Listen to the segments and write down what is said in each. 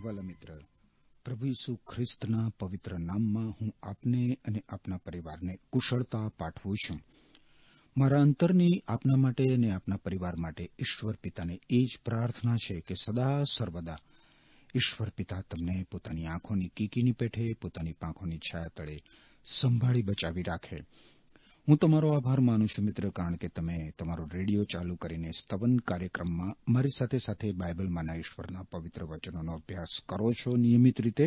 વાલા મિત્ર, પ્રભુ ઈસુ ખ્રિસ્તના પવિત્ર નામમાં હું આપને અને આપના પરિવારને કુશળતા પાઠવું છું. મારા અંતરની આપના માટે અને આપના પરિવાર માટે ઈશ્વર પિતાને એ જ પ્રાર્થના છે કે સદા સર્વદા ઈશ્વર પિતા તમને પોતાની આંખોની કીકીની પેઠે, પોતાની પાંખોની છાયા તળે સંભાળી બચાવી રાખે. હું તમારો આભાર માનું છું મિત્ર, કારણ કે તમે તમારો રેડિયો ચાલુ કરીને સ્તવન કાર્યક્રમમાં મારી સાથે સાથે બાઇબલમાંના ઈશ્વરના પવિત્ર વચનોનો અભ્યાસ કરો છો નિયમિત રીતે.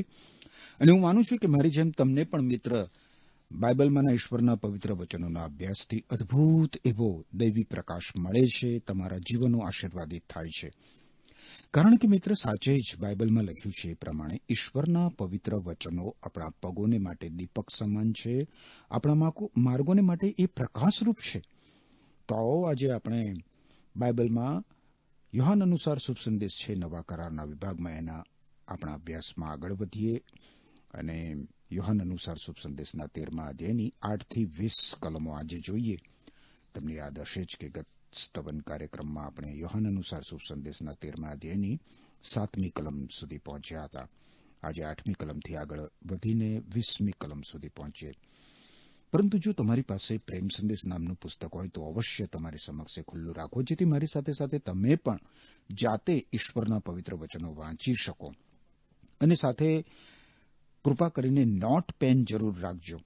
અને હું માનું છું કે મારી જેમ તમને પણ મિત્ર બાઇબલમાંના ઈશ્વરના પવિત્ર વચનોના અભ્યાસથી અદ્ભુત એવો દૈવી પ્રકાશ મળે છે, તમારા જીવનો આશીર્વાદિત થાય છે. કારણ કે મિત્ર, સાચે જ બાઇબલમાં લખ્યું છે એ પ્રમાણે ઈશ્વરના પવિત્ર વચનો આપણા પગોને માટે દીપક સમાન છે, આપણા માર્ગોને માટે એ પ્રકાશરૂપ છે. તો આજે આપણે બાઇબલમાં યોહાન અનુસાર શુભ સંદેશ છે નવા કરારના વિભાગમાં એના આપણા અભ્યાસમાં આગળ વધીએ અને યોહાન અનુસાર શુભ સંદેશના 13મા અધ્યાયની 8 થી 20 કલમો આજે જોઈએ. તમને યાદ હશે જ કે ગત સ્તવન કાર્યક્રમમાં આપણે યોહાન અનુસાર શુભ સંદેશના 13મા અધ્યાયની 7મી કલમ સુધી પહોંચ્યા હતા. આજે 8મી કલમથી આગળ વધીને 20મી કલમ સુધી પહોંચીએ. પરંતુ જો તમારી પાસે પ્રેમ સંદેશ નામનું પુસ્તક હોય તો અવશ્ય તમારી સમક્ષ ખુલ્લું રાખો, જેથી મારી સાથે સાથે તમે પણ જાતે ઈશ્વરના પવિત્ર વચનો વાંચી શકો. અને સાથે કૃપા કરીને નોટ પેન જરૂર રાખજો,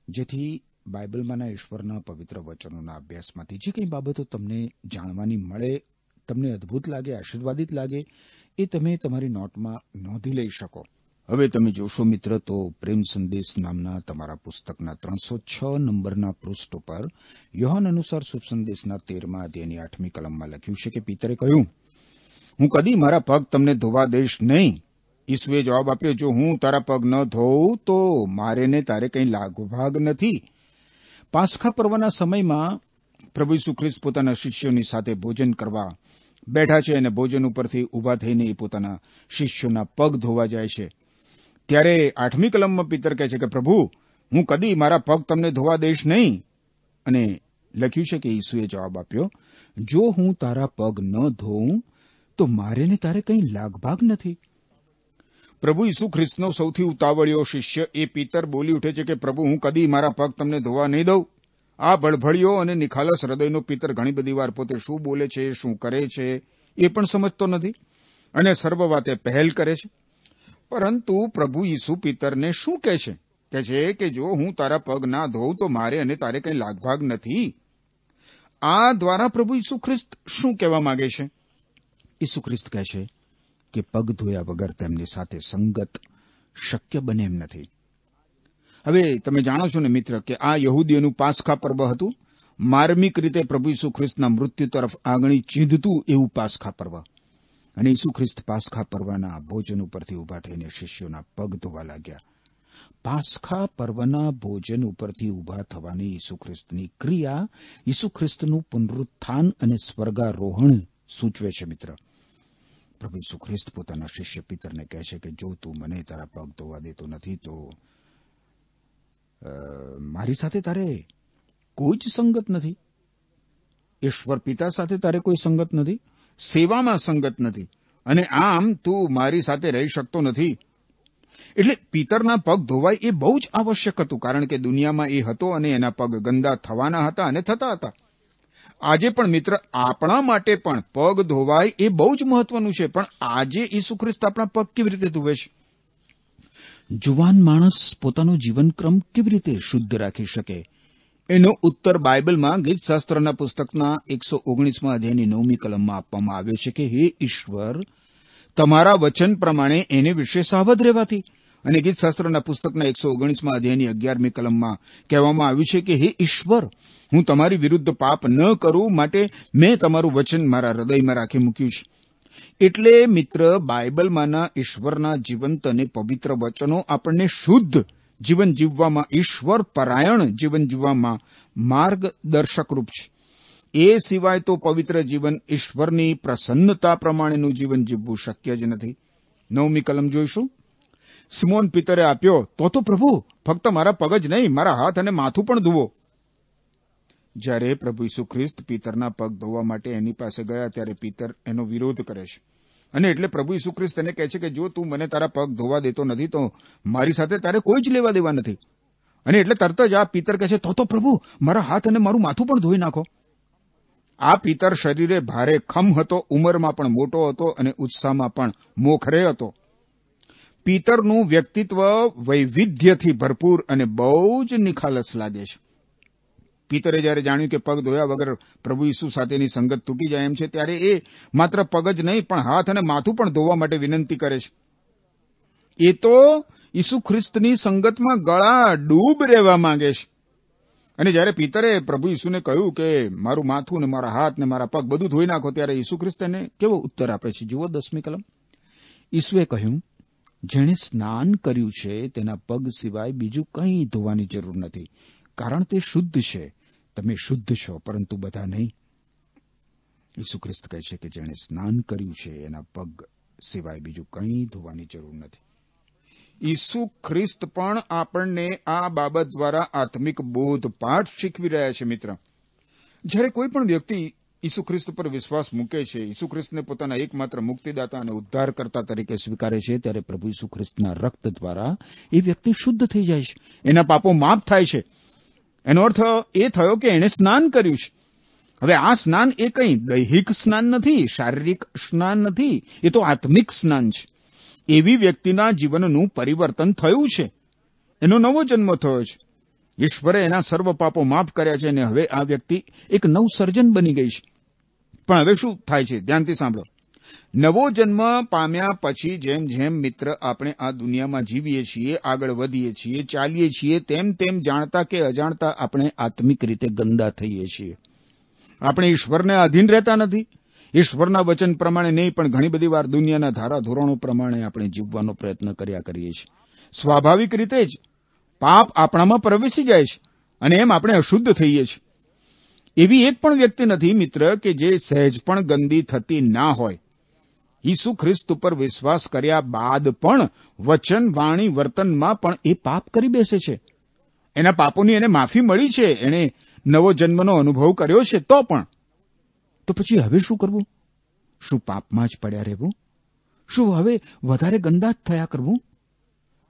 જેથી બાઇબલમાંના ઈશ્વરના પવિત્ર વચનોના અભ્યાસમાંથી જે કંઈ બાબતો તમને જાણવાની મળે, તમને અદ્ભુત લાગે, આશીર્વાદિત લાગે, એ તમે તમારી નોટમાં નોંધી લઈ શકો. હવે તમે જોશો મિત્ર, તો પ્રેમ સંદેશ નામના તમારા પુસ્તકના 306 નંબરના પૃષ્ઠ ઉપર યોહાન અનુસાર શુભ સંદેશના 13મા અધ્યાયની 8મી કલમમાં લખ્યું છે કે પિતરે કહ્યું, હું કદી મારા પગ તમને ધોવા દઈશ નહીં. ઈસુએ જવાબ આપ્યો, જો હું તારા પગ ન ધોઉં તો મારે ને તારે કંઈ લાગભાગ નથી. પાસખા પર્વના સમયમાં પ્રભુ ઈસુ ખ્રિસ્ત પોતાના શિષ્યોની સાથે ભોજન કરવા બેઠા છે અને ભોજન ઉપરથી ઊભા થઈને એ પોતાના શિષ્યોના પગ ધોવા જાય છે. ત્યારે 8મી કલમમાં પિતર કહે છે કે પ્રભુ, હું કદી મારા પગ તમને ધોવા દઈશ નહીં. અને લખ્યું છે કે ઈસુએ જવાબ આપ્યો, જો હું તારા પગ ન ધોઉં તો મારે ને તારે કંઈ લાગભાગ નથી. પ્રભુ ઈસુ ખ્રિસ્તનો સૌથી ઉતાવળિયો શિષ્ય એ પિતર બોલી ઉઠે છે કે પ્રભુ, હું કદી મારા પગ તમને ધોવા નહીં દઉં. આ બળભળિયો અને નિખાલસ હૃદયનો પિતર ઘણી બધી વાર પોતે શું બોલે છે, શું કરે છે એ પણ સમજતો નથી અને સર્વ વાતે પહેલ કરે છે. પરંતુ પ્રભુ ઈસુ પિતરને શું કહે છે? કહે છે કે જો હું તારા પગ ના ધોઉં તો મારે અને તારે કંઈ લાગભાગ નથી. આ દ્વારા પ્રભુ ઈસુ ખ્રિસ્ત શું કહેવા માંગે છે? ઈસુ ખ્રિસ્ત કહે છે કે પગ ધોયા વગર તેમની સાથે સંગત શક્ય બને એમ નથી. હવે તમે જાણો છો ને મિત્ર કે આ યહૂદીઓનું પાસખા પર્વ હતું. માર્મિક રીતે પ્રભુ ઈસુ ખ્રિસ્તના મૃત્યુ તરફ આંગળી ચીંધતું એવું પાસખા પર્વ. અને ઈસુ ખ્રિસ્ત પાસખા પર્વના ભોજન ઉપરથી ઊભા થઈને શિષ્યોના પગ ધોવા લાગ્યા. પાસખા પર્વના ભોજન ઉપરથી ઊભા થવાની ઈસુ ખ્રિસ્તની ક્રિયા ઈસુ ખ્રિસ્તનું પુનરુત્થાન અને સ્વર્ગારોહણ સૂચવે છે મિત્ર. પ્રભુ ઈસુ ખ્રિસ્ત પોતાના શિષ્ય પિતરને કહે છે કે જો તું મને તારા પગ ધોવા દેતો નથી તો મારી સાથે તારે કોઈ જ સંગત નથી. ઈશ્વર પિતા સાથે તારે કોઈ સંગત નથી, સેવામાં સંગત નથી, અને આમ તું મારી સાથે રહી શકતો નથી. એટલે પિતરના પગ ધોવાય એ બહુ જ આવશ્યક હતું, કારણ કે દુનિયામાં એ હતો અને એના પગ ગંદા થવાના હતા અને થતા હતા. આજે પણ મિત્ર, આપણા માટે પણ પગ ધોવાય એ બહુ જ મહત્વનું છે. પણ આજે ઈસુ ખ્રિસ્ત આપણા પગ કેવી રીતે ધોવે છે? જુવાન માણસ પોતાનો જીવનક્રમ કેવી રીતે શુદ્ધ રાખી શકે? એનો ઉત્તર બાઇબલમાં ગીતશાસ્ત્રના પુસ્તકના 119મા અધ્યાયની 9મી કલમમાં આપવામાં આવ્યો છે કે હે ઈશ્વર, તમારા વચન પ્રમાણે એને વિશે સાવધ રહેવાથી. અને ગીતશાસ્ત્રના પુસ્તકના 119મા અધ્યાયની 11મી કલમમાં કહેવામાં આવ્યું છે કે હે ઈશ્વર, હું તમારી વિરુદ્ધ પાપ ન કરું માટે મેં તમારું વચન મારા હૃદયમાં રાખી મૂક્યું છે. એટલે મિત્ર, બાઇબલમાંના ઈશ્વરના જીવંત અને પવિત્ર વચનો આપણને શુદ્ધ જીવન જીવવામાં, ઈશ્વર પરાયણ જીવન જીવવામાં માર્ગદર્શકરૂપ છે. એ સિવાય તો પવિત્ર જીવન, ઈશ્વરની પ્રસન્નતા પ્રમાણેનું જીવન જીવવું શક્ય જ નથી. 9મી કલમ જોઈશું. સિમોન પિતરે આપ્યો, તો પ્રભુ, ફક્ત મારા પગ જ નહીં, મારા હાથ અને માથું પણ ધુવો. જ્યારે પ્રભુ ઈસુ ખ્રિસ્ત પિતરના પગ ધોવા માટે એની પાસે ગયા ત્યારે પિતર એનો વિરોધ કરે છે. અને એટલે પ્રભુ ઈસુ ખ્રિસ્ત તેને કહે છે કે જો તું મને તારા પગ ધોવા દેતો નથી તો મારી સાથે તારે કોઈ જ લેવા દેવા નથી. અને એટલે તરત જ આ પિતર કહે છે, તો પ્રભુ મારા હાથ અને મારું માથું પણ ધોઈ નાખો. આ પિતર શરીરે ભારે ખમ હતો, ઉંમરમાં પણ મોટો હતો અને ઉત્સાહમાં પણ મોખરે હતો. પિતરનું વ્યક્તિત્વ વૈવિધ્યથી ભરપૂર અને બહુ જ નિખાલસ લાગે છે. પિતરે જયારે જાણ્યું કે પગ ધોયા વગર પ્રભુ ઈસુ સાથેની સંગત તૂટી જાય એમ છે, ત્યારે એ માત્ર પગ જ નહીં પણ હાથ અને માથું પણ ધોવા માટે વિનંતી કરે છે. એ તો ઈસુ ખ્રિસ્તની સંગતમાં ગળા ડૂબ રહેવા માંગે છે. અને જયારે પિતરે પ્રભુ ઈસુને કહ્યું કે મારું માથું ને મારા હાથ ને મારા પગ બધું ધોઈ નાખો, ત્યારે ઈસુ ખ્રિસ્ત એને કેવો ઉત્તર આપે છે? જુઓ 10મી કલમ. ઈસુએ કહ્યું, જેણે સ્નાન કર્યું છે તેના પગ સિવાય બીજું કંઈ ધોવાની જરૂર નથી, કારણ તે શુદ્ધ છે. તમે શુદ્ધ છો, પરંતુ બધા નહીં. ઈસુ ખ્રિસ્ત કહે છે કે જેણે સ્નાન કર્યું છે એના પગ સિવાય બીજું કંઈ ધોવાની જરૂર નથી. ઈસુ ખ્રિસ્ત પણ આપણને આ બાબત દ્વારા આત્મિક બોધપાઠ શીખવી રહ્યા છે. મિત્ર, જ્યારે કોઈ પણ વ્યક્તિ ઈસુ ખ્રિસ્ત પર વિશ્વાસ મૂકે છે, ઈસુ ખ્રિસ્તને પોતાના એકમાત્ર મુક્તિદાતા અને ઉદ્ધારકર્તા તરીકે સ્વીકારે છે, ત્યારે પ્રભુ ઈસુ ખ્રિસ્તના રક્ત દ્વારા એ વ્યક્તિ શુદ્ધ થઈ જાય છે, એના પાપો માફ થાય છે. એનો અર્થ એ થયો કે એણે સ્નાન કર્યું છે. હવે આ સ્નાન એ કંઈ દૈહિક સ્નાન નથી, શારીરિક સ્નાન નથી, એ તો આત્મિક સ્નાન છે. એવી વ્યક્તિના જીવનનું પરિવર્તન થયું છે, એનો નવો જન્મ થયો છે. ઈશ્વરે એના સર્વ પાપો માફ કર્યા છે અને હવે આ વ્યક્તિ એક નવસર્જન બની ગઈ છે. પણ હવે શું થાય છે? ધ્યાનથી સાંભળો. નવો જન્મ પામ્યા પછી જેમ જેમ મિત્ર આપણે આ દુનિયામાં જીવીએ છીએ, આગળ વધીએ છીએ, ચાલીએ છીએ, તેમ તેમ જાણતા કે અજાણતા આપણે આત્મિક રીતે ગંદા થઈએ છીએ. આપણે ઈશ્વરને આધીન રહેતા નથી. ઈશ્વરના વચન પ્રમાણે નહીં, પણ ઘણી બધી વાર દુનિયાના ધારાધોરણો પ્રમાણે આપણે જીવવાનો પ્રયત્ન કર્યા કરીએ છીએ. સ્વાભાવિક રીતે જ પાપ આપણામાં પ્રવેશી જાય છે અને એમ આપણે અશુદ્ધ થઈએ છીએ. એવી એક પણ વ્યક્તિ નથી મિત્ર કે જે સહેજ પણ ગંદી થતી ના હોય. ઈસુ ખ્રિસ્ત ઉપર વિશ્વાસ કર્યા બાદ પણ વચન, વાણી, વર્તનમાં પણ એ પાપ કરી બેસે છે. એના પાપોની એને માફી મળી છે, એણે નવો જન્મનો અનુભવ કર્યો છે, તો પણ. તો પછી હવે શું કરવું? શું પાપમાં જ પડ્યા રહેવું? શું હવે વધારે ગંદા જ થયા કરવું?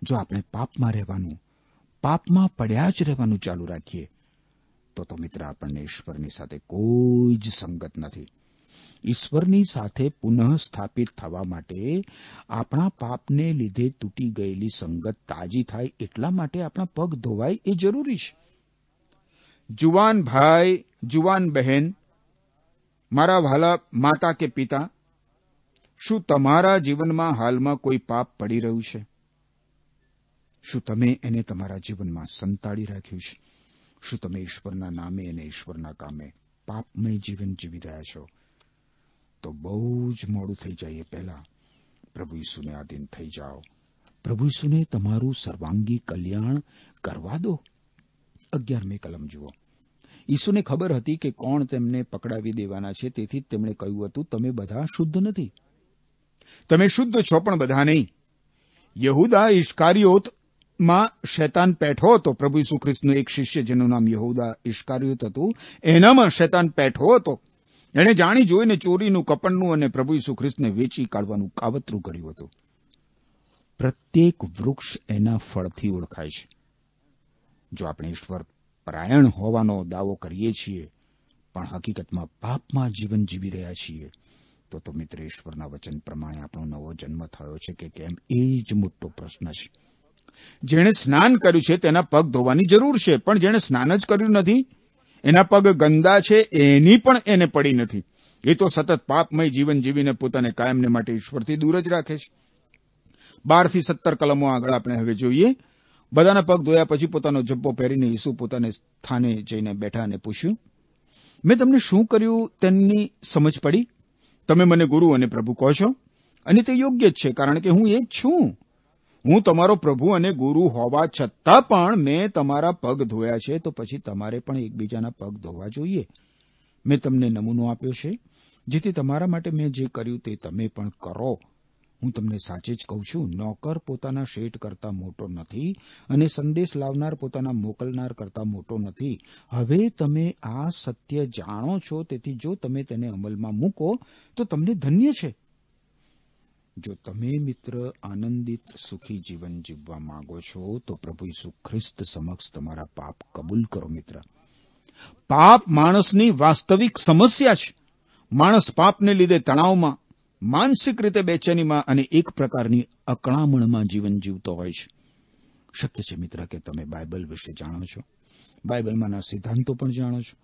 જો આપણે પાપમાં રહેવાનું, પાપમાં પડ્યા જ રહેવાનું ચાલુ રાખીએ, તો મિત્ર આપણને ઈશ્વરની સાથે કોઈ જ સંગત નથી. ઈશ્વરની સાથે પુનઃ સ્થાપિત થવા માટે આપણા પાપને લીધે તૂટી ગયેલી સંગત તાજી થાય એટલા માટે આપણા પગ ધોવાય એ જરૂરી છે. જુવાન ભાઈ, જુવાન બહેન, મારા વહાલા માતા કે પિતા, શું તમારા જીવનમાં હાલમાં કોઈ પાપ પડી રહ્યું છે? શું તમે એને તમારા જીવનમાં સંતાડી રાખ્યું છે? શું તમે ઈશ્વરના નામે અને ઈશ્વરના કામે પાપમય જીવન જીવી રહ્યા છો? તો બહુ જ મોડું થઈ જાય એ પહેલા પ્રભુ ઈસુને આધીન થઈ જાઓ. પ્રભુ ઈસુને તમારું સર્વાંગી કલ્યાણ કરવા દો. 11મી કલમ જુઓ. ઈસુને ખબર હતી કે કોણ તેમને પકડાવી દેવાના છે, તેથી તેમણે કહ્યું હતું, તમે બધા શુદ્ધ નથી. તમે શુદ્ધ છો પણ બધા નહીં. યહૂદા ઇસ્કારિયોતમાં શૈતાન પેઠો હતો. પ્રભુ ઈસુ ખ્રિસ્તનો એક શિષ્ય જેનું નામ યહૂદા ઇસ્કારિયોત હતું, એનામાં શૈતાન પેઠો હતો. એણે જાણી જોઈને ચોરીનું, કપટનું અને પ્રભુ ઈસુ ખ્રિસ્તને વેચી કાઢવાનું કાવતરું ઘડ્યું હતું. પ્રત્યેક વૃક્ષ એના ફળથી ઓળખાય છે. જો આપણે ઈશ્વર પરાયણ હોવાનો દાવો કરીએ છીએ પણ હકીકતમાં પાપમાં જીવન જીવી રહ્યા છીએ, તો મિત્ર ઈશ્વરના વચન પ્રમાણે આપણો નવો જન્મ થયો છે કે કેમ, એ જ મોટો પ્રશ્ન છે. જેણે સ્નાન કર્યું છે તેના પગ ધોવાની જરૂર છે, પણ જેણે સ્નાન જ કર્યું નથી, એના પગ ગંદા છે, એની પણ એને પડી નથી. એ તો સતત પાપમય જીવન જીવીને પોતાને કાયમને માટે ઈશ્વરથી દૂર જ રાખે છે. 12 થી 17 કલમો આગળ આપણે હવે જોઈએ. બધાના પગ ધોયા પછી પોતાનો જબ્બો પહેરીને ઈસુ પોતાને સ્થાને જઈને બેઠા અને પૂછ્યું, મેં તમને શું કર્યું તેની સમજ પડી? તમે મને ગુરુ અને પ્રભુ કહો છો, અને તે યોગ્ય જ છે, કારણ કે હું એ જ છું. હું તમારો પ્રભુ અને ગુરુ હોવા છતાં પણ મેં તમારા પગ ધોયા છે, તો પછી તમારે પણ એકબીજાના પગ ધોવા જોઈએ. મેં તમને નમૂનો આપ્યો છે, જેથી તમારા માટે મેં જે કર્યું તે તમે પણ કરો. હું તમને સાચે જ કહું છું, નોકર પોતાના શેઠ કરતા મોટો નથી, અને સંદેશ લાવનાર પોતાના મોકલનાર કરતા મોટો નથી. હવે તમે આ સત્ય જાણો છો, તેથી જો તમે તેને અમલમાં મૂકો તો તમને ધન્ય છે. જો તમે મિત્ર આનંદિત સુખી જીવન જીવવા માંગો છો તો પ્રભુ ઈસુ ખ્રિસ્ત સમક્ષ તમારા પાપ કબૂલ કરો. મિત્ર, પાપ માણસની વાસ્તવિક સમસ્યા છે. માણસ પાપને લીધે તણાવમાં, માનસિક રીતે બેચેનીમાં અને એક પ્રકારની અકળામણમાં જીવન જીવતો હોય છે. શક્ય છે મિત્ર કે તમે બાઇબલ વિશે જાણો છો, બાઇબલમાંના સિદ્ધાંતો પણ જાણો છો,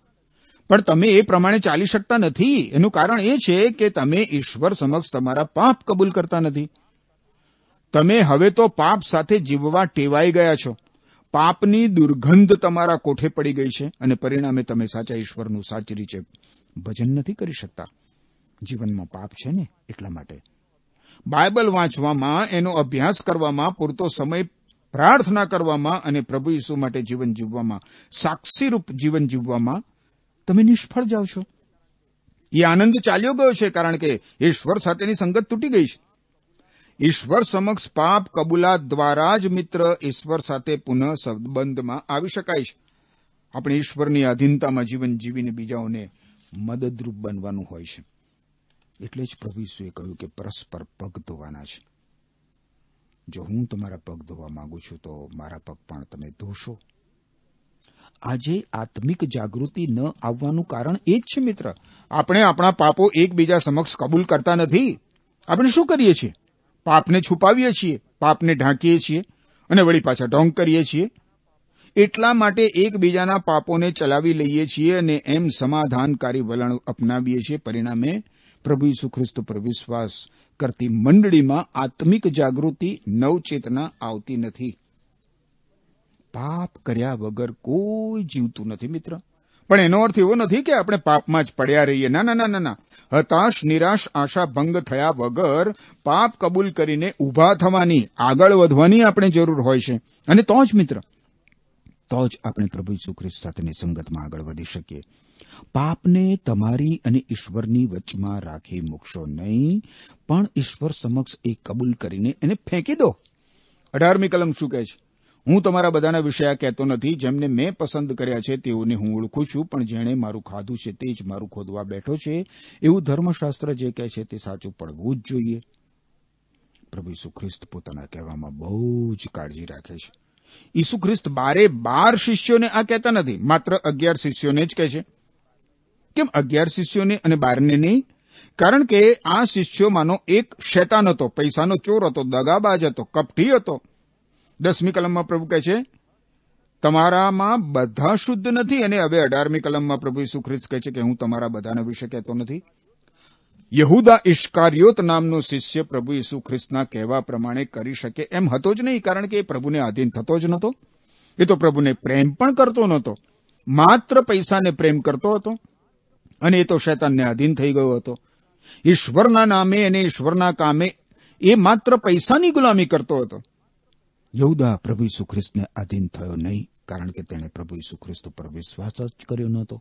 પણ તમે એ પ્રમાણે ચાલી શકતા નથી. એનું કારણ એ છે કે તમે ઈશ્વર સમક્ષ તમારા પાપ કબૂલ કરતા નથી. તમે હવે તો પાપ સાથે જીવવા ટેવાઈ ગયા છો. પાપની દુર્ગંધ તમારા કોઠે પડી ગઈ છે અને પરિણામે તમે સાચા ઈશ્વરનું સાચી રીતે ભજન નથી કરી શકતા. જીવનમાં પાપ છે ને એટલા માટે બાઇબલ વાંચવામાં, એનો અભ્યાસ કરવામાં, પૂરતો સમય પ્રાર્થના કરવામાં અને પ્રભુ ઈસુ માટે જીવન જીવવામાં, સાક્ષીરૂપ જીવન જીવવામાં તમે નિષ્ફળ જાઓ છો. એ આનંદ ચાલ્યો ગયો છે કારણ કે ઈશ્વર સાથેની સંગત તૂટી ગઈ છે. ઈશ્વર સમક્ષ પાપ કબૂલાત દ્વારા જ મિત્ર ઈશ્વર સાથે પુનઃ સંબંધમાં આવી શકાય છે. આપણે ઈશ્વરની અધીનતામાં જીવન જીવીને બીજાઓને મદદરૂપ બનવાનું હોય છે. એટલે જ પ્રભુ ઈસુએ કહ્યું કે પરસ્પર પગ ધોવાના છે. જો હું તમારા પગ ધોવા માંગુ છું તો મારા પગ પણ તમે ધોશો. આજે આત્મિક જાગૃતિ ન આવવાનું કારણ એ જ છે મિત્ર. આપણે આપણા પાપો એકબીજા સમક્ષ કબૂલ કરતા નથી. આપણે શું કરીએ છીએ? પાપને છુપાવીએ છીએ, પાપને ઢાંકીએ છીએ અને વળી પાછા ઢોંગ કરીએ છીએ. એટલા માટે એકબીજાના પાપોને ચલાવી લઈએ છીએ અને એમ સમાધાનકારી વલણ અપનાવીએ છીએ. પરિણામે પ્રભુ ઈસુ ખ્રિસ્ત પર વિશ્વાસ કરતી મંડળીમાં આત્મિક જાગૃતિ, નવચેતના આવતી નથી. પાપ કર્યા વગર કોઈ જીવતું નથી મિત્ર. પણ એનો અર્થ એવો નથી કે આપણે પાપમાં જ પડ્યા રહીએ. ના ના ના ના. હતાશ, નિરાશ, આશા ભંગ થયા વગર પાપ કબૂલ કરીને ઊભા થવાની, આગળ વધવાની આપણે જરૂર હોય છે. અને તો જ મિત્ર, તો જ આપણે પ્રભુ ઈસુ ખ્રિસ્ત સાથેની સંગતમાં આગળ વધી શકીએ. પાપને તમારી અને ઈશ્વરની વચમાં રાખી મૂકશો નહીં, પણ ઈશ્વર સમક્ષ એ કબૂલ કરીને એને ફેંકી દો. 18મી કલમ શું કહે છે? હું તમારા બધાના વિશે આ કહેતો નથી. જેમને મેં પસંદ કર્યા છે તેઓને હું ઓળખું છું, પણ જેણે મારું ખાધું છે તે જ મારું ખોદવા બેઠો છે. એવું ધર્મશાસ્ત્ર જે કહે છે તે સાચું પડવું જ જોઈએ. પ્રભુ ઈસુ ખ્રિસ્ત પોતાના કહેવામાં બહુ જ કાળજી રાખે છે. ઈસુ ખ્રિસ્ત 12 શિષ્યોને આ કહેતા નથી, માત્ર 11 શિષ્યોને જ કહે છે. કેમ 11 શિષ્યોને અને 12ને નહીં? કારણ કે આ શિષ્યોમાંનો એક શૈતાન હતો, પૈસાનો ચોર હતો, દગાબાજ હતો, કપટી હતો. 10મી કલમમાં પ્રભુ કહે છે તમારામાં બધા શુદ્ધ નથી. અને હવે 18મી કલમમાં પ્રભુ ઈસુ ખ્રિસ્ત કહે છે કે હું તમારા બધાના વિશે કહેતો નથી. યહૂદા ઇસ્કારિયોત નામનો શિષ્ય પ્રભુ ઈસુ ખ્રિસ્તના કહેવા પ્રમાણે કરી શકે એમ હતો જ નહીં, કારણ કે એ પ્રભુને આધીન થતો જ નહોતો. એ તો પ્રભુને પ્રેમ પણ કરતો નહોતો, માત્ર પૈસાને પ્રેમ કરતો હતો અને એ તો શૈતાનને આધીન થઈ ગયો હતો. ઈશ્વરના નામે અને ઈશ્વરના કામે એ માત્ર પૈસાની ગુલામી કરતો હતો. યહૂદા પ્રભુ ઈસુ ખ્રિસ્તને આધીન થયો નહીં, કારણ કે તેણે પ્રભુ ઈસુ ખ્રિસ્ત પર વિશ્વાસ જ કર્યો નહોતો.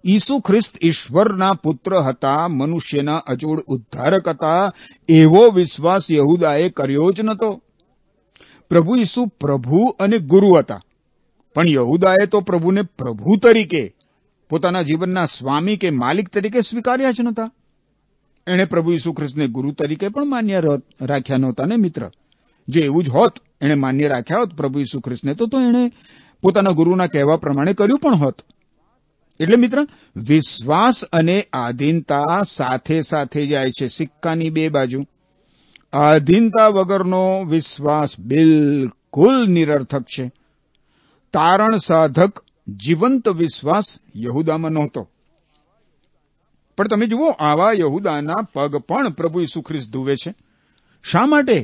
ઈસુ ખ્રિસ્ત ઈશ્વરના પુત્ર હતા, મનુષ્યના અજોડ ઉદ્ધારક હતા. એવો વિશ્વાસ યહૂદાએ કર્યો જ નહોતો. પ્રભુ ઈસુ પ્રભુ અને ગુરુ હતા, પણ યહૂદાએ તો પ્રભુને પ્રભુ તરીકે, પોતાના જીવનના સ્વામી કે માલિક તરીકે સ્વીકાર્યા જ નહોતા. એણે પ્રભુ ઈસુ ખ્રિસ્તને ગુરુ તરીકે પણ માન્ય રાખ્યા નહોતા ને મિત્ર. જો એવું જ હોત, એણે માન્ય રાખ્યા હોત પ્રભુ ઈસુ ખ્રિસ્તને, તો એણે પોતાના ગુરુના કહેવા પ્રમાણે કર્યું પણ હોત. એટલે મિત્ર, વિશ્વાસ અને આધીનતા સાથે સાથે જાય છે, સિક્કાની બે બાજુ. આધીનતા વગરનો વિશ્વાસ બિલકુલ નિરર્થક છે. તારણ સાધક જીવંત વિશ્વાસ યહૂદામાં નહોતો. પણ તમે જુઓ, આવા યહૂદાના પગ પણ પ્રભુ ઈસુ ખ્રિસ્ત ધુવે છે. શા માટે?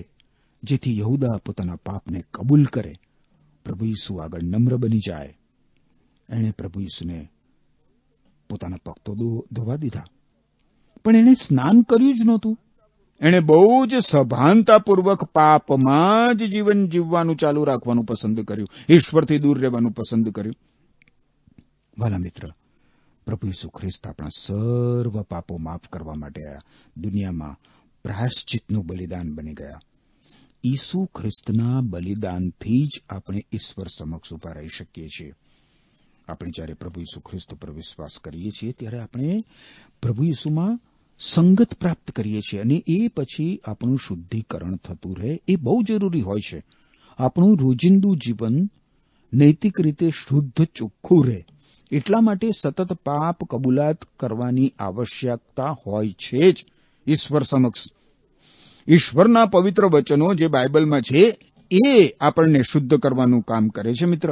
જેથી યહૂદા પોતાના પાપને કબૂલ કરે, પ્રભુ ઈસુ આગળ નમ્ર બની જાય. એણે પ્રભુ ઈસુને પોતાના પગ તો ધોવા દીધા, પણ એણે સ્નાન કર્યું જ નહોતું. એણે બહુ જ સભાનતાપૂર્વક પાપમાં જ જીવન જીવવાનું ચાલુ રાખવાનું પસંદ કર્યું, ઈશ્વરથી દૂર રહેવાનું પસંદ કર્યું. વાલા મિત્ર, પ્રભુ ઈસુ ખ્રિસ્ત આપણા સર્વ પાપો માફ કરવા માટે આ દુનિયામાં પ્રાયશ્ચિતનું બલિદાન બની ગયા. ઈસુ ખ્રિસ્તના બલિદાનથી જ આપણે ઈશ્વર સમક્ષ ઉભા રહી શકીએ છીએ. આપણે જ્યારે પ્રભુ ઈસુ ખ્રિસ્ત પર વિશ્વાસ કરીએ છીએ ત્યારે આપણે પ્રભુ ઈસુમાં સંગત પ્રાપ્ત કરીએ છીએ અને એ પછી આપણું શુદ્ધિકરણ થતું રહે એ બહુ જરૂરી હોય છે. આપણું રોજિંદુ જીવન નૈતિક રીતે શુદ્ધ ચોખ્ખું રહે એટલા માટે સતત પાપ કબૂલાત કરવાની આવશ્યકતા હોય છે જ ઈશ્વર સમક્ષ. ઈશ્વરના પવિત્ર વચનો જે બાઇબલમાં છે એ આપણને શુદ્ધ કરવાનું કામ કરે છે. મિત્ર,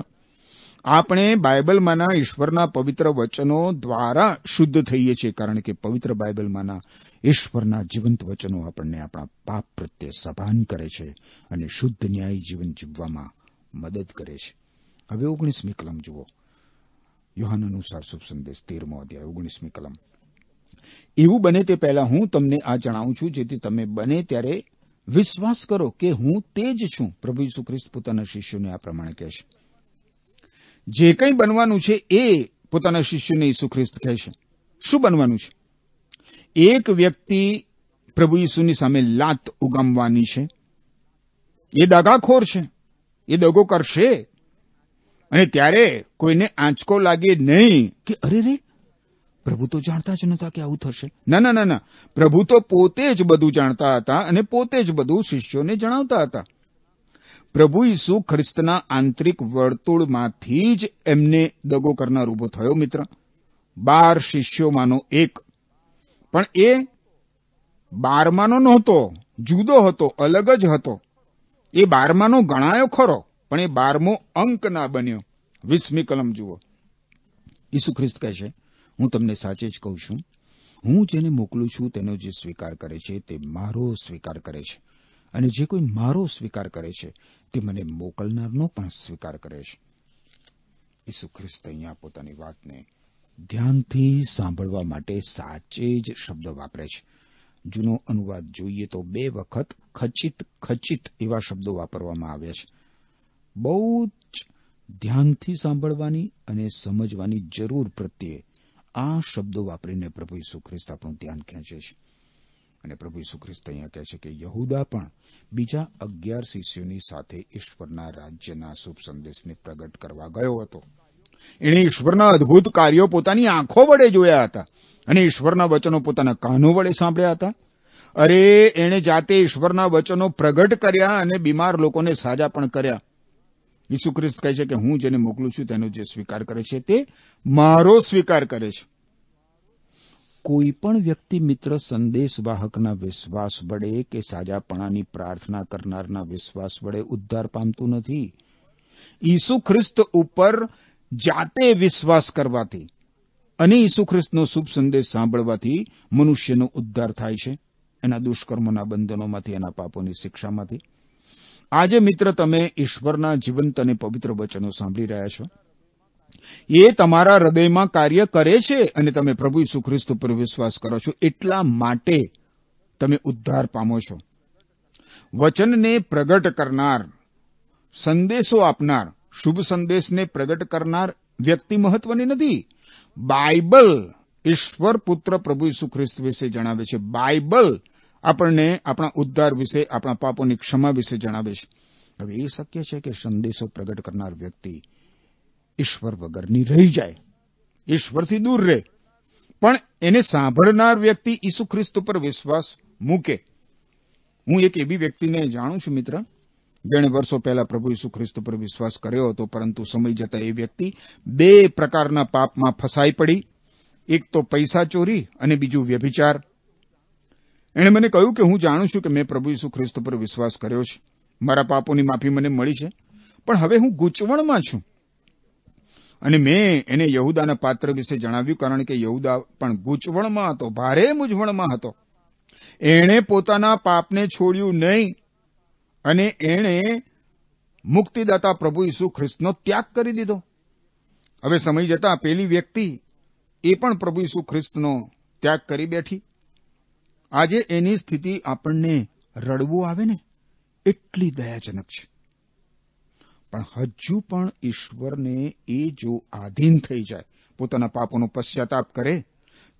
આપણે બાઇબલમાંના ઈશ્વરના પવિત્ર વચનો દ્વારા શુદ્ધ થઈએ છીએ, કારણ કે પવિત્ર બાઇબલમાંના ઈશ્વરના જીવંત વચનો આપણને આપણા પાપ પ્રત્યે સભાન કરે છે અને શુદ્ધ ન્યાયી જીવન જીવવામાં મદદ કરે છે. હવે 19મી કલમ જુઓ. યોહાન અનુસાર શુભ સંદેશ 13મો અધ્યાય 19મી કલમ. એવું બને તે પહેલા હું તમને આ જણાવું છું, જેથી તમે બને ત્યારે વિશ્વાસ કરો કે હું તે જ છું. પ્રભુ ઈસુ ખ્રિસ્ત પોતાના શિષ્યોને આ પ્રમાણે કહે છે. જે કંઈ બનવાનું છે એ પોતાના શિષ્યોને ઈસુ ખ્રિસ્ત કહે છે. શું બનવાનું છે? એક વ્યક્તિ પ્રભુ ઈસુની સામે લાત ઉગામવાની છે. એ દગાખોર છે, એ દગો કરશે અને ત્યારે કોઈને આંચકો લાગે નહીં કે અરે રે, પ્રભુ તો જાણતા જ નતા કે આવું થશે. ના ના ના ના, પ્રભુ તો પોતે જ બધું જાણતા હતા અને પોતે જ બધું શિષ્યોને જણાવતા હતા. પ્રભુ ઈસુ ખ્રિસ્તના આંતરિક વર્તુળમાંથી જ એમને દગો કરનાર ઉભો થયો. મિત્ર, 12 શિષ્યોમાંનો એક, પણ એ 12માંનો નહોતો, જુદો હતો, અલગ જ હતો. એ 12માંનો ગણાયો ખરો, પણ એ 12મો અંક ના બન્યો. 20મી કલમ જુઓ. ઈસુ ખ્રિસ્ત કહે છે, હું તમને સાચે જ કહું છું, હું જેને મોકલું છું તેનો જે સ્વીકાર કરે છે તે મારો સ્વીકાર કરે છે, અને જે કોઈ મારો સ્વીકાર કરે છે તે મને મોકલનારનો પણ સ્વીકાર કરે છે. ઈસુ ખ્રિસ્ત અહીંયા પોતાની વાતને ધ્યાનથી સાંભળવા માટે સાચે જ શબ્દ વાપરે છે. જૂનો અનુવાદ જોઈએ તો 2 વખત ખચિત ખચિત એવા શબ્દો વાપરવામાં આવ્યા છે. બહુ જ ધ્યાનથી સાંભળવાની અને સમજવાની જરૂર પ્રત્યે આ શબ્દો વાપરીને પ્રભુ ઈસુ ખ્રિસ્ત આપણું ધ્યાન ખેંચે છે. અને પ્રભુ ઈસુ ખ્રિસ્ત અહીંયા કહે છે કે યહૂદા પણ બીજા 11 શિષ્યોની સાથે ઈશ્વરના રાજ્યના શુભ સંદેશને પ્રગટ કરવા ગયો હતો. એણે ઈશ્વરના અદ્ભુત કાર્યો પોતાની આંખો વડે જોયા હતા અને ઈશ્વરના વચનો પોતાના કાનો વડે સાંભળ્યા હતા. અરે, એણે જાતે ઈશ્વરના વચનો પ્રગટ કર્યા અને બીમાર લોકોને સાજા પણ કર્યા. ઈસુ ખ્રિસ્ત કહે છે કે હું જેને મોકલું છું તેનો જે સ્વીકાર કરે છે તે મારો સ્વીકાર કરે છે. કોઈ પણ વ્યક્તિ, મિત્ર, સંદેશવાહકના વિશ્વાસ વડે કે સાજાપણાની પ્રાર્થના કરનારના વિશ્વાસ વડે ઉદ્ધાર પામતું નથી. ઈસુ ખ્રિસ્ત ઉપર જાતે વિશ્વાસ કરવાથી અને ઈસુ ખ્રિસ્તનો શુભ સંદેશ સાંભળવાથી મનુષ્યનો ઉદ્ધાર થાય છે, એના દુષ્કર્મોના બંધનોમાંથી, એના પાપોની શિક્ષામાંથી. આજે મિત્ર, તમે ઈશ્વરના જીવંત અને પવિત્ર વચનો સાંભળી રહ્યા છો. એ તમારા હૃદયમાં કાર્ય કરે છે અને તમે પ્રભુ ઈસુ ખ્રિસ્ત પર વિશ્વાસ કરો છો, એટલા માટે તમે ઉદ્ધાર પામો છો. વચનને પ્રગટ કરનાર, સંદેશો આપનાર, શુભ સંદેશને પ્રગટ કરનાર વ્યક્તિ મહત્વની નથી. બાઇબલ ઈશ્વર પુત્ર પ્રભુ ઈસુ ખ્રિસ્ત વિશે જણાવે છે. બાઇબલ આપણને આપણા ઉદ્ધાર વિશે, આપણા પાપોની ક્ષમા વિશે જણાવે છે. હવે એ શક્ય છે કે સંદેશો પ્રગટ કરનાર વ્યક્તિ ઈશ્વર વગરની રહી જાય, ઈશ્વરથી દૂર રહે, પણ એને સાંભળનાર વ્યક્તિ ઈસુ ખ્રિસ્ત પર વિશ્વાસ મૂકે. હું એક એવી વ્યક્તિને જાણું છું, મિત્ર, જેણે વર્ષો પહેલા પ્રભુ ઈસુ ખ્રિસ્ત પર વિશ્વાસ કર્યો હતો, પરંતુ સમય જતા એ વ્યક્તિ 2 પ્રકારના પાપમાં ફસાઈ પડી. એક તો પૈસા ચોરી અને બીજું વ્યભિચાર. એણે મને કહ્યું કે હું જાણું છું કે મેં પ્રભુ ઈસુ ખ્રિસ્ત પર વિશ્વાસ કર્યો છે, મારા પાપોની માફી મને મળી છે, પણ હવે હું ગૂંચવણમાં છું. અને મેં એને યહૂદાના પાત્ર વિશે જણાવ્યું, કારણ કે યહૂદા પણ ગૂંચવણમાં હતો, ભારે મૂંઝવણમાં હતો. એણે પોતાના પાપને છોડ્યું નહીં અને એણે મુક્તિદાતા પ્રભુ ઈસુ ખ્રિસ્તનો ત્યાગ કરી દીધો. હવે સમય જતા પેલી વ્યક્તિ એ પણ પ્રભુ ઈસુ ખ્રિસ્તનો ત્યાગ કરી બેઠી. આજે એની સ્થિતિ આપણને રડવું આવે ને એટલી દયાજનક છે. પણ હજુ પણ ઈશ્વરને એ જો આધીન થઈ જાય, પોતાના પાપોનો પશ્ચાતાપ કરે,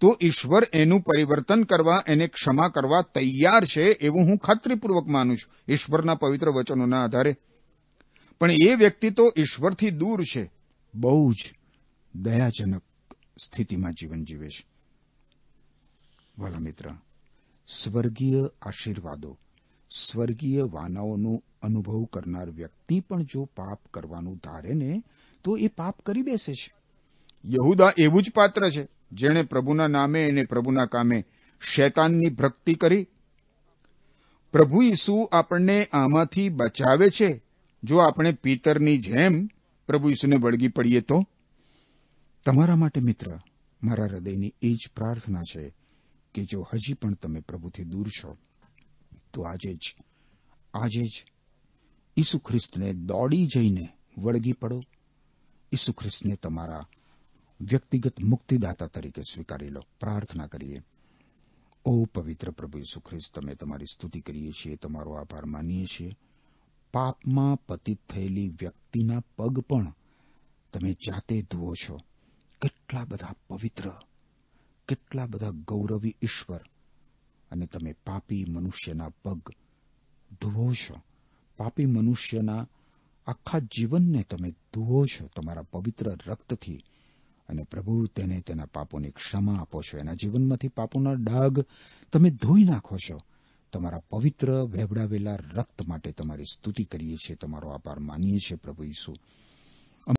તો ઈશ્વર એનું પરિવર્તન કરવા, એને ક્ષમા કરવા તૈયાર છે, એવું હું ખાતરીપૂર્વક માનું છું, ઈશ્વરના પવિત્ર વચનોના આધારે. પણ એ વ્યક્તિ તો ઈશ્વરથી દૂર છે, બહુ જ દયાજનક સ્થિતિમાં જીવન જીવે છે. વાલા મિત્ર, સ્વર્ગીય આશીર્વાદો, સ્વર્ગીય વાનાઓનો અનુભવ કરનાર વ્યક્તિ પણ જો પાપ કરવાનું ધારે ને તો એ પાપ કરી બેસે છે. યહૂદા એવું જ પાત્ર છે જેણે પ્રભુના નામે અને પ્રભુના કામે શૈતાનની ભક્તિ કરી. પ્રભુ ઈસુ આપણને આમાંથી બચાવે છે જો આપણે પિતરની જેમ પ્રભુ ઈસુને વળગી પડીએ તો. તમારા માટે મિત્ર, મારા હૃદયની એ જ પ્રાર્થના છે કે જો હજી પણ તમે પ્રભુથી દૂર છો તો આજે જ ઈસુ ખ્રિસ્તને દોડી જઈને વળગી પડો. ઈસુ ખ્રિસ્તને તમારા વ્યક્તિગત મુક્તિદાતા તરીકે સ્વીકારી લો. પ્રાર્થના કરીએ. ઓ પવિત્ર પ્રભુ ઈસુ ખ્રિસ્ત, તમે તમારી સ્તુતિ કરીએ છીએ, તમારો આભાર માનીએ છીએ. પાપમાં પતિત થયેલી વ્યક્તિના પગ પણ તમે જાતે ધુઓ છો. કેટલા બધા પવિત્ર, કેટલા બધા ગૌરવી ઈશ્વર, અને તમે પાપી મનુષ્યના પગ ધુઓ છો. પાપી મનુષ્યના આખા જીવનને તમે ધુઓ છો તમારા પવિત્ર રક્તથી. અને પ્રભુ તેને તેના પાપોની ક્ષમા આપો છો. એના જીવનમાંથી પાપોના ડાઘ તમે ધોઈ નાખો છો. તમારા પવિત્ર વહેવડાવેલા રક્ત માટે તમારી સ્તુતિ કરીએ છીએ, તમારો આભાર માનીએ છીએ પ્રભુ ઈસુ.